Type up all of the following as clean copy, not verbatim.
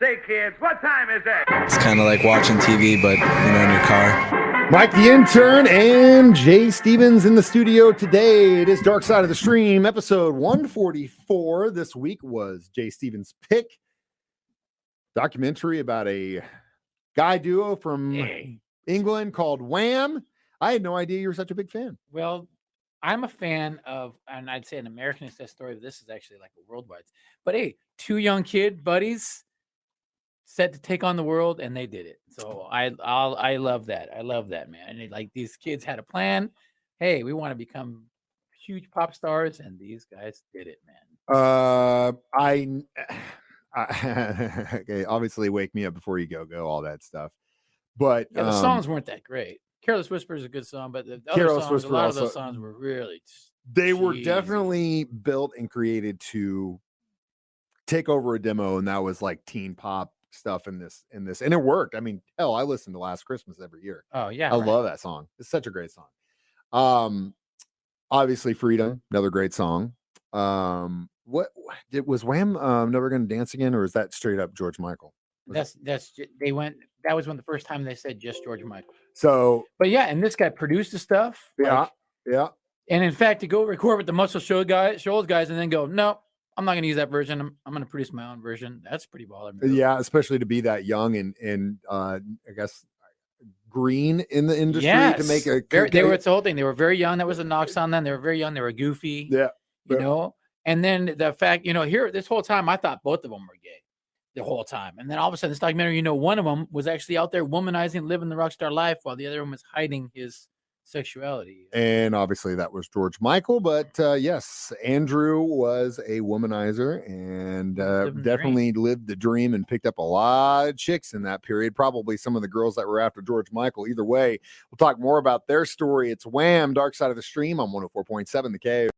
Say, kids, what time is it? It's kind of like watching TV, but, in your car. Mike the Intern and Jay Stevens in the studio today. It is Dark Side of the Stream, episode 144. This week was Jay Stevens' pick. Documentary about a guy duo from England called Wham. I had no idea you were such a big fan. Well, I'm a fan of, and I'd say an American success story, but this is actually like a worldwide. But hey, two young kid buddies set to take on the world, and they did it. So I love that. I love that, man. And like these kids had a plan. Hey, we want to become huge pop stars, and these guys did it, man. Okay, obviously wake me up before you go, all that stuff. But yeah, the songs weren't that great. Careless Whisper is a good song, but the other songs, a lot of those songs were really were definitely built and created to take over a demo, and that was like teen pop stuff in this, and it worked. I mean, hell, I listen to Last Christmas every year. Oh yeah, I love that song. It's such a great song. Obviously Freedom, another great song. Was Wham Never Gonna Dance Again, or is that straight up George Michael? That was when the first time they said just George Michael. So, but yeah, and this guy produced the stuff. Yeah. And in fact, to go record with the Muscle Shoals guys, and then go, no, I'm not going to use that version. I'm going to produce my own version. That's pretty baller. Yeah, especially to be that young and I guess green in the industry to make a. It's the whole thing. They were very young. That was a knocks on them. They were very young. They were goofy. Yeah, you know. And then the fact, here this whole time, I thought both of them were gay. The whole time. And then all of a sudden, this documentary, one of them was actually out there womanizing, living the rock star life, while the other one was hiding his sexuality. And obviously that was George Michael, but yes, Andrew was a womanizer and definitely lived the dream and picked up a lot of chicks in that period. Probably some of the girls that were after George Michael. Either way, we'll talk more about their story. It's Wham, Dark Side of the Stream on 104.7 The Cave.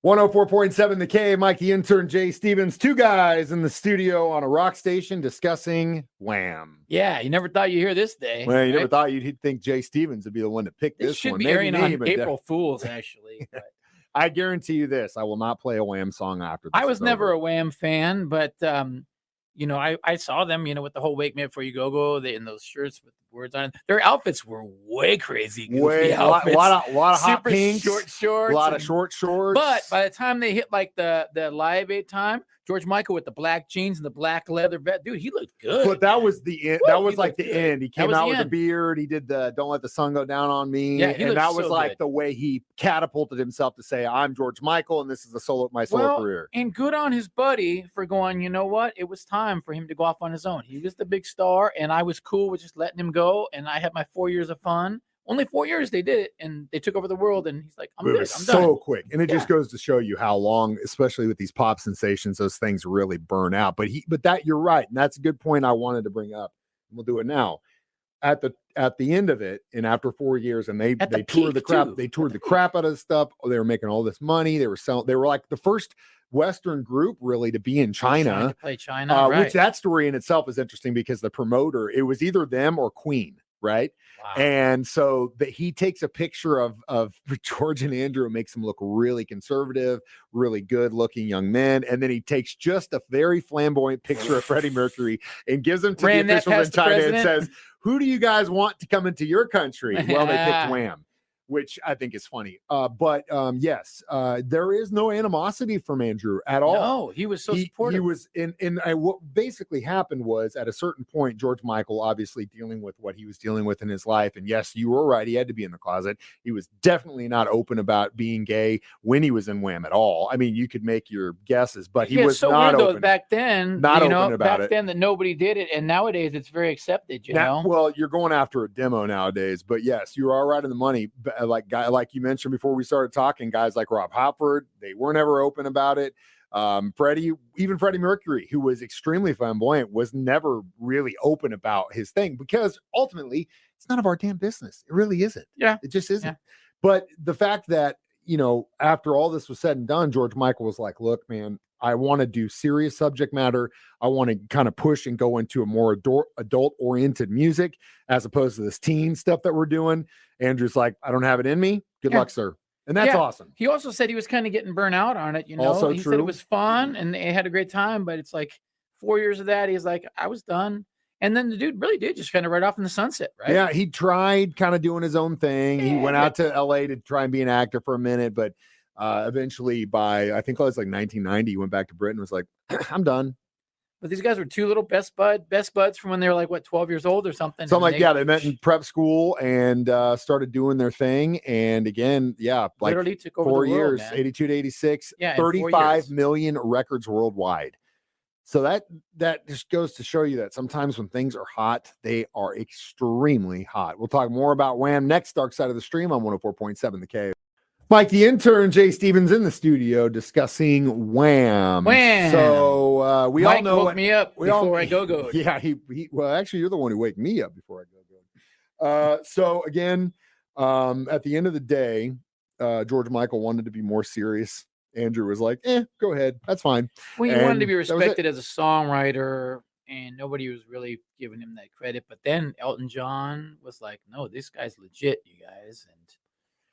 104.7 The Cave, Mike the Intern, Jay Stevens, two guys in the studio on a rock station discussing Wham. Yeah, you never thought you'd hear this day. Well, you never thought you'd think Jay Stevens would be the one to pick this should one. Be Maybe airing on April Fools, actually. But. I guarantee you this, I will not play a Wham song after this. I was never a Wham fan, but I saw them, with the whole "Wake Me Up Before You Go" in those shirts with words on it. Their outfits were way crazy. A lot of hot pinks, short shorts, a lot of short shorts. But by the time they hit like the Live Aid time, George Michael with the black jeans and the black leather vest, dude, he looked good. But that was the end. That was like the good. end. He came out with a beard. He did the "Don't Let the Sun Go Down on Me." Yeah, and that was like the way he catapulted himself to say, "I'm George Michael, and this is my solo career." And good on his buddy for going, you know what? It was time for him to go off on his own. He was the big star, and I was cool with just letting him go. And I had my 4 years of fun. Only 4 years they did it, and they took over the world. And he's like, I'm good. I'm so done. Quick. And it just goes to show you how long, especially with these pop sensations, those things really burn out. But that you're right. And that's a good point I wanted to bring up. And we'll do it now. At the end of it, and after 4 years, and they toured the crap, they toured the crap out of stuff. They were making all this money. They were like the first Western group really to be in China. To play China, right. Which that story in itself is interesting because the promoter, it was either them or Queen. Right. Wow. And so he takes a picture of George and Andrew and makes them look really conservative, really good looking young men. And then he takes just a very flamboyant picture of Freddie Mercury and gives them to the officials in China and says, "Who do you guys want to come into your country?" Well, they picked Wham, which I think is funny. But yes, there is no animosity from Andrew at all. No, he was so supportive. He was what basically happened was at a certain point, George Michael obviously dealing with what he was dealing with in his life. And yes, you were right. He had to be in the closet. He was definitely not open about being gay when he was in Wham at all. I mean, you could make your guesses, but he was so not weird, open. Though, back then, not open about it. Back then that nobody did it. And nowadays it's very accepted, you know? Well, you're going after a demo nowadays, but yes, you are right in the money. Like you mentioned before we started talking, guys like Rob Halford, they weren't ever open about it. Freddie Mercury, who was extremely flamboyant, was never really open about his thing because ultimately it's none of our damn business. It really isn't. Yeah. It just isn't. Yeah. But the fact that, after all this was said and done, George Michael was like, look, man, I want to do serious subject matter. I want to kind of push and go into a more adult-oriented music as opposed to this teen stuff that we're doing. Andrew's like, I don't have it in me. Good luck, sir. And that's awesome. He also said he was kind of getting burnt out on it. Also he true. said it was fun and they had a great time, but it's like 4 years of that. He's like, I was done. And then the dude really did just kind of ride off in the sunset, right? Yeah, he tried kind of doing his own thing. He went out to LA to try and be an actor for a minute, but eventually by, I think it was like 1990, he went back to Britain and was like, I'm done. But these guys were two little best buds from when they were like, what, 12 years old or something? Something like, they met in prep school and started doing their thing. And again, like literally took over 4 the world, years, man. 82 to 86, Yeah, 35 million records worldwide. So that just goes to show you that sometimes when things are hot, they are extremely hot. We'll talk more about Wham next, Dark Side of the Stream on 104.7 The Cave. Mike, the intern, Jay Stevens in the studio discussing Wham. So we Mike all know woke me up before I go. Yeah, he. Well, actually, you're the one who wake me up before I go. So again, at the end of the day, George Michael wanted to be more serious. Andrew was like, go ahead. That's fine. Well, he wanted to be respected as a songwriter, and nobody was really giving him that credit. But then Elton John was like, no, this guy's legit, you guys. And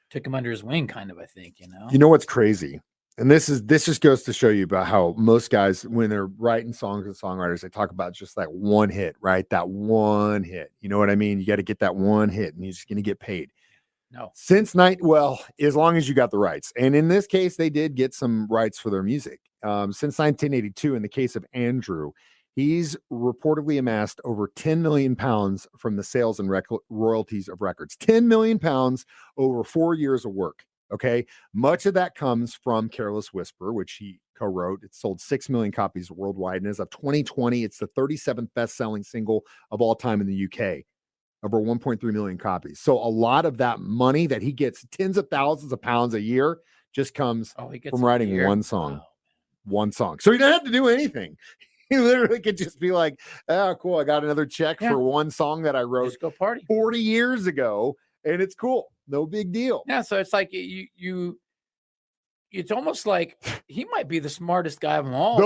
took him under his wing, kind of, I think, You know what's crazy? And this just goes to show you about how most guys, when they're writing songs and songwriters, they talk about just that one hit, right? That one hit. You know what I mean? You got to get that one hit and you're just going to get paid. No. As long as you got the rights. And in this case, they did get some rights for their music. Since 1982, in the case of Andrew, he's reportedly amassed over 10 million pounds from the sales and royalties of records. 10 million pounds over 4 years of work. Okay. Much of that comes from Careless Whisper, which he co-wrote. It sold 6 million copies worldwide. And as of 2020, it's the 37th best-selling single of all time in the UK. Over 1.3 million copies. So a lot of that money that he gets, tens of thousands of pounds a year, just comes from writing one song. Wow. One song. So he doesn't have to do anything. He literally could just be like, oh, cool. I got another check for one song that I wrote just go party 40 years ago. And it's cool. No big deal. Yeah. So it's like it's almost like he might be the smartest guy of them all.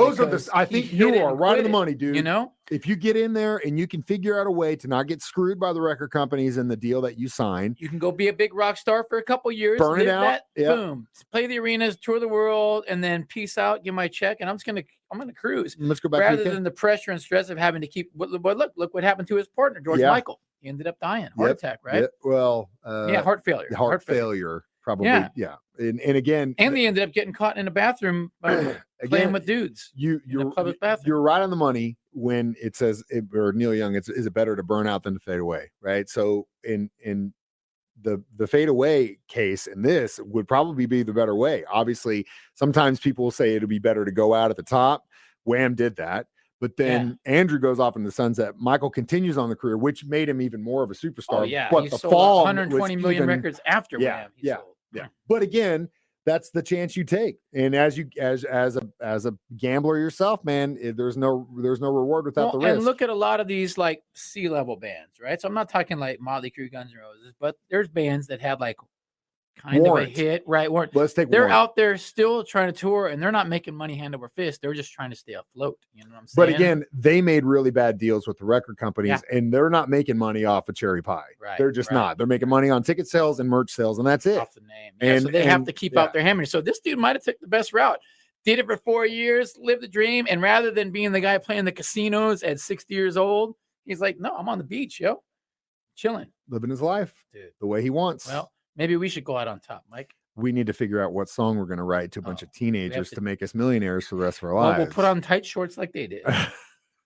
I think you are right on the money, dude. If you get in there and you can figure out a way to not get screwed by the record companies and the deal that you sign, you can go be a big rock star for a couple years, burn it out, boom, play the arenas, tour the world, and then peace out, get my check, and I'm gonna cruise. Let's go back rather than the pressure and stress of having to keep. Look what happened to his partner, George Michael. He ended up dying, heart attack, right? Well, heart failure. Heart failure. Probably, yeah. And again, they ended up getting caught in a bathroom playing with dudes. You're right on the money when it says, or Neil Young, is it better to burn out than to fade away, right? So in the fade away case, in this would probably be the better way. Obviously, sometimes people will say it'll be better to go out at the top. Wham did that. But then Andrew goes off in the sunset. Michael continues on the career, which made him even more of a superstar. Oh, yeah. But he the sold fall 120 million records after Wham. Yeah. But again, that's the chance you take. And as a gambler yourself, man, there's no reward without the risk. And look at a lot of these like C-level bands, right? So I'm not talking like Motley Crue, Guns N' Roses, but there's bands that have like kind of a hit, right? Let's take They're out there still trying to tour, and they're not making money hand over fist. They're just trying to stay afloat. You know what I'm saying? But again, they made really bad deals with the record companies, and they're not making money off of cherry pie. Right, they're just not. They're making money on ticket sales and merch sales, and that's it. Off the name. So they have to keep out their hammer. So this dude might have took the best route. Did it for 4 years, lived the dream, and rather than being the guy playing the casinos at 60 years old, he's like, no, I'm on the beach, chilling. Living his life the way he wants. Well, maybe we should go out on top, Mike. We need to figure out what song we're going to write to a bunch of teenagers to make us millionaires for the rest of our lives. We'll put on tight shorts like they did.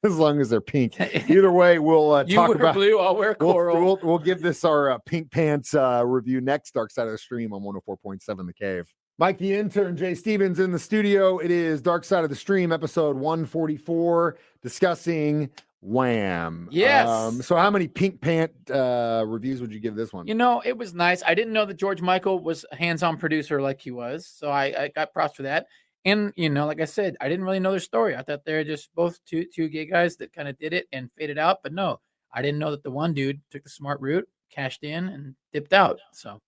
As long as they're pink. Either way, we'll talk about blue. I'll wear coral. We'll give this our pink pants review next. Dark Side of the Stream on 104.7 The Cave. Mike, the intern, Jay Stevens in the studio. It is Dark Side of the Stream, episode 144, discussing Wham. Yes. So how many pink pant reviews would you give this one? It was nice. I didn't know that George Michael was a hands-on producer like he was. So I got props for that. And, like I said, I didn't really know their story. I thought they were just both two gay guys that kind of did it and faded out. But no, I didn't know that the one dude took the smart route, cashed in, and dipped out. So,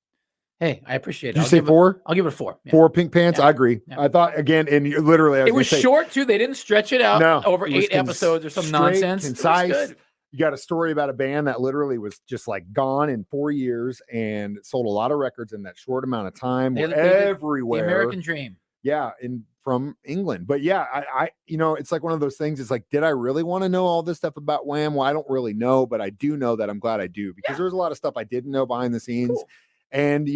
hey, I appreciate it. Did you say 4? I'll give it a 4. Yeah. 4 pink pants? I agree. Yeah. I thought, again, and literally, it was short, too. They didn't stretch it out over 8 episodes or some straight, nonsense. Concise. It was good. You got a story about a band that literally was just like gone in 4 years and sold a lot of records in that short amount of time. Everywhere. The American dream. Yeah, from England. But yeah, I it's like one of those things. It's like, did I really want to know all this stuff about Wham? Well, I don't really know, but I do know that I'm glad I do, because there's a lot of stuff I didn't know behind the scenes. Cool. And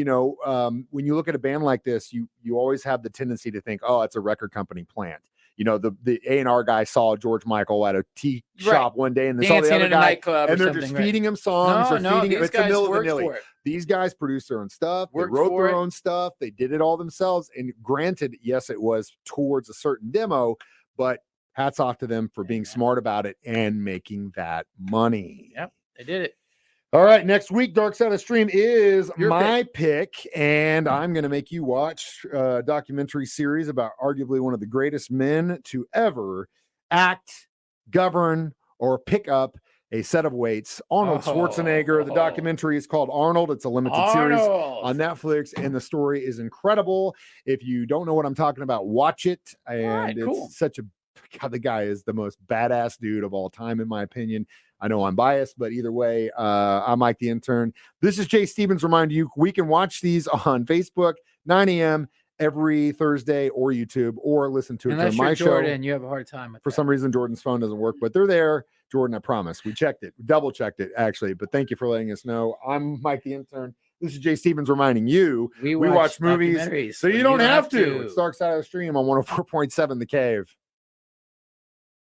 when you look at a band like this, you always have the tendency to think, oh, it's a record company plant. The A&R guy saw George Michael at a tea shop one day, and they saw the other guy, and they're just feeding him songs. These guys worked for it. These guys produced their own stuff. They Worked wrote for their it. own stuff. They did it all themselves. And granted, yes, it was towards a certain demo, but hats off to them for being smart about it and making that money. Yep, they did it. All right, next week, Dark Side of Stream is Your my pick, and I'm going to make you watch a documentary series about arguably one of the greatest men to ever act, govern, or pick up a set of weights, Arnold Schwarzenegger. The documentary is called Arnold. It's a limited series on Netflix, and the story is incredible. If you don't know what I'm talking about, watch it. And it's such a, God, the guy is the most badass dude of all time, in my opinion. I know I'm biased, but either way, I'm Mike the Intern. This is Jay Stevens reminding you, we can watch these on Facebook, 9 a.m. every Thursday, or YouTube, or listen to it on my show. Jordan, you have a hard time with For that. some reason, Jordan's phone doesn't work, but they're there. Jordan, I promise. We checked it. Double checked it, actually. But thank you for letting us know. I'm Mike the Intern. This is Jay Stevens reminding you, we watch movies, so you don't have to. It's Dark Side of the Stream on 104.7 The Cave.